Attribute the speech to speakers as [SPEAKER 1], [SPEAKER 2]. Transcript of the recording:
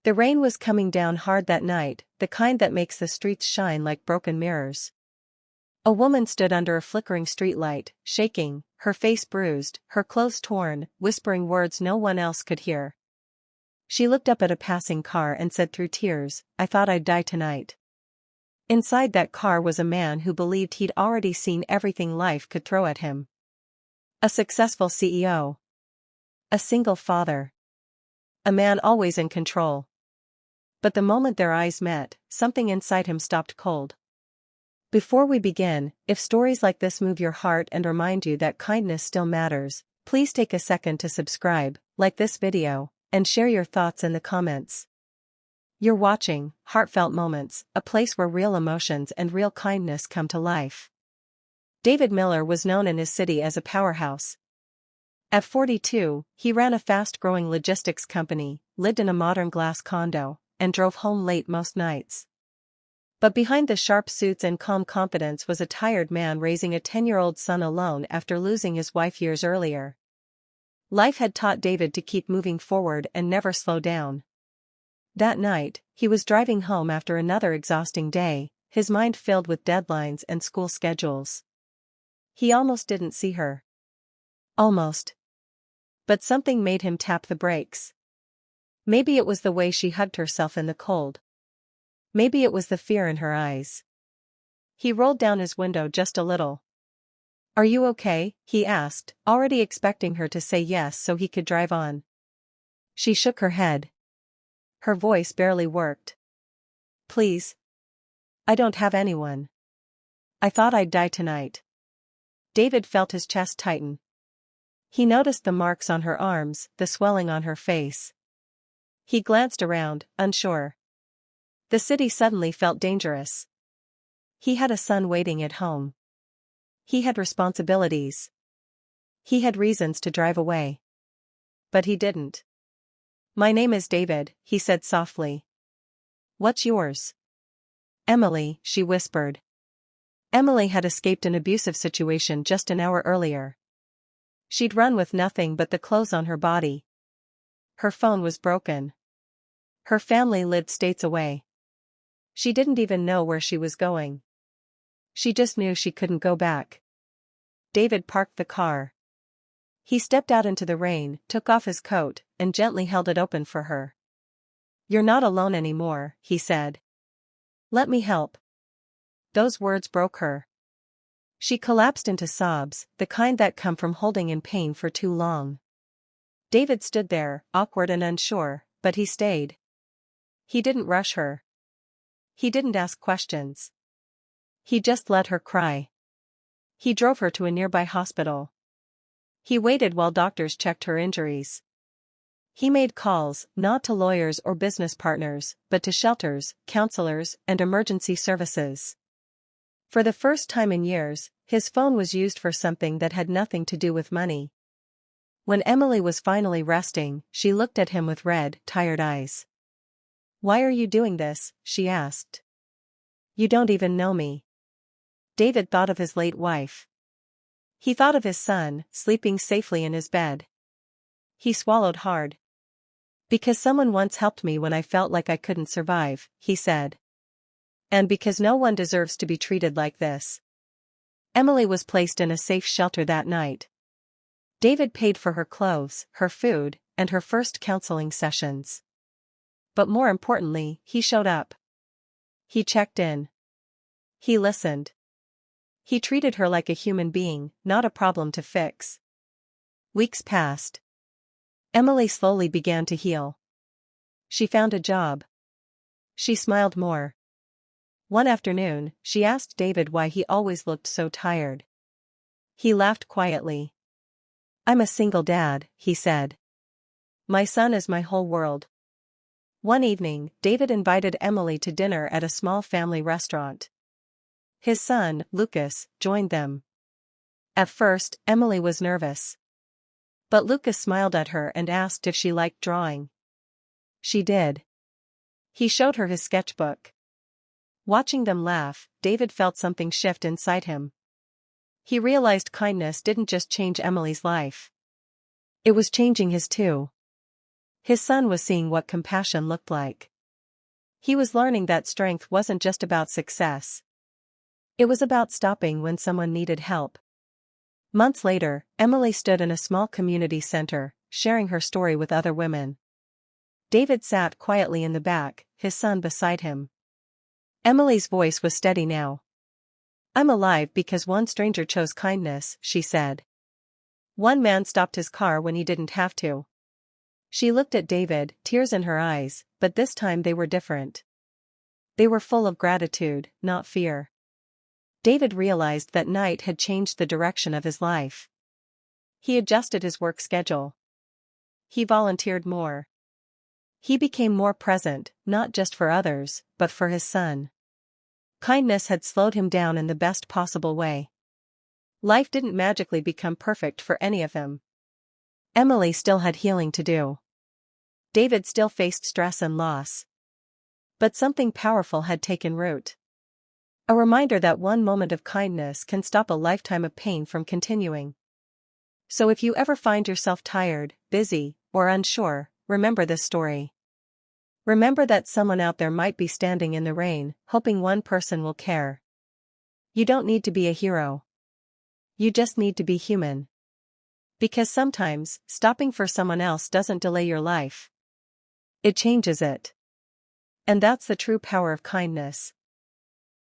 [SPEAKER 1] The rain was coming down hard that night, the kind that makes the streets shine like broken mirrors. A woman stood under a flickering streetlight, shaking, her face bruised, her clothes torn, whispering words no one else could hear. She looked up at a passing car and said through tears, "I thought I'd die tonight." Inside that car was a man who believed he'd already seen everything life could throw at him. A successful CEO. A single father. A man always in control. But the moment their eyes met, something inside him stopped cold. Before we begin, if stories like this move your heart and remind you that kindness still matters, please take a second to subscribe, like this video, and share your thoughts in the comments. You're watching Heartfelt Moments, a place where real emotions and real kindness come to life. David Miller was known in his city as a powerhouse. At 42, he ran a fast-growing logistics company, lived in a modern glass condo, and drove home late most nights. But behind the sharp suits and calm confidence was a tired man raising a 10-year-old son alone after losing his wife years earlier. Life had taught David to keep moving forward and never slow down. That night, he was driving home after another exhausting day, his mind filled with deadlines and school schedules. He almost didn't see her. Almost. But something made him tap the brakes. Maybe it was the way she hugged herself in the cold. Maybe it was the fear in her eyes. He rolled down his window just a little. "Are you okay?" he asked, already expecting her to say yes so he could drive on. She shook her head. Her voice barely worked. "Please. I don't have anyone. I thought I'd die tonight." David felt his chest tighten. He noticed the marks on her arms, the swelling on her face. He glanced around, unsure. The city suddenly felt dangerous. He had a son waiting at home. He had responsibilities. He had reasons to drive away. But he didn't. "My name is David," he said softly. "What's yours?" "Emily," she whispered. Emily had escaped an abusive situation just an hour earlier. She'd run with nothing but the clothes on her body. Her phone was broken. Her family lived states away. She didn't even know where she was going. She just knew she couldn't go back. David parked the car. He stepped out into the rain, took off his coat, and gently held it open for her. "You're not alone anymore," he said. "Let me help." Those words broke her. She collapsed into sobs, the kind that come from holding in pain for too long. David stood there, awkward and unsure, but he stayed. He didn't rush her. He didn't ask questions. He just let her cry. He drove her to a nearby hospital. He waited while doctors checked her injuries. He made calls, not to lawyers or business partners, but to shelters, counselors, and emergency services. For the first time in years, his phone was used for something that had nothing to do with money. When Emily was finally resting, she looked at him with red, tired eyes. "Why are you doing this?" she asked. "You don't even know me." David thought of his late wife. He thought of his son, sleeping safely in his bed. He swallowed hard. "Because someone once helped me when I felt like I couldn't survive," he said. "And because no one deserves to be treated like this." Emily was placed in a safe shelter that night. David paid for her clothes, her food, and her first counseling sessions. But more importantly, he showed up. He checked in. He listened. He treated her like a human being, not a problem to fix. Weeks passed. Emily slowly began to heal. She found a job. She smiled more. One afternoon, she asked David why he always looked so tired. He laughed quietly. "I'm a single dad," he said. "My son is my whole world." One evening, David invited Emily to dinner at a small family restaurant. His son, Lucas, joined them. At first, Emily was nervous. But Lucas smiled at her and asked if she liked drawing. She did. He showed her his sketchbook. Watching them laugh, David felt something shift inside him. He realized kindness didn't just change Emily's life. It was changing his too. His son was seeing what compassion looked like. He was learning that strength wasn't just about success. It was about stopping when someone needed help. Months later, Emily stood in a small community center, sharing her story with other women. David sat quietly in the back, his son beside him. Emily's voice was steady now. "I'm alive because one stranger chose kindness," she said. "One man stopped his car when he didn't have to." She looked at David, tears in her eyes, but this time they were different. They were full of gratitude, not fear. David realized that night had changed the direction of his life. He adjusted his work schedule. He volunteered more. He became more present, not just for others, but for his son. Kindness had slowed him down in the best possible way. Life didn't magically become perfect for any of them. Emily still had healing to do. David still faced stress and loss. But something powerful had taken root. A reminder that one moment of kindness can stop a lifetime of pain from continuing. So if you ever find yourself tired, busy, or unsure, remember this story. Remember that someone out there might be standing in the rain, hoping one person will care. You don't need to be a hero. You just need to be human. Because sometimes, stopping for someone else doesn't delay your life. It changes it. And that's the true power of kindness.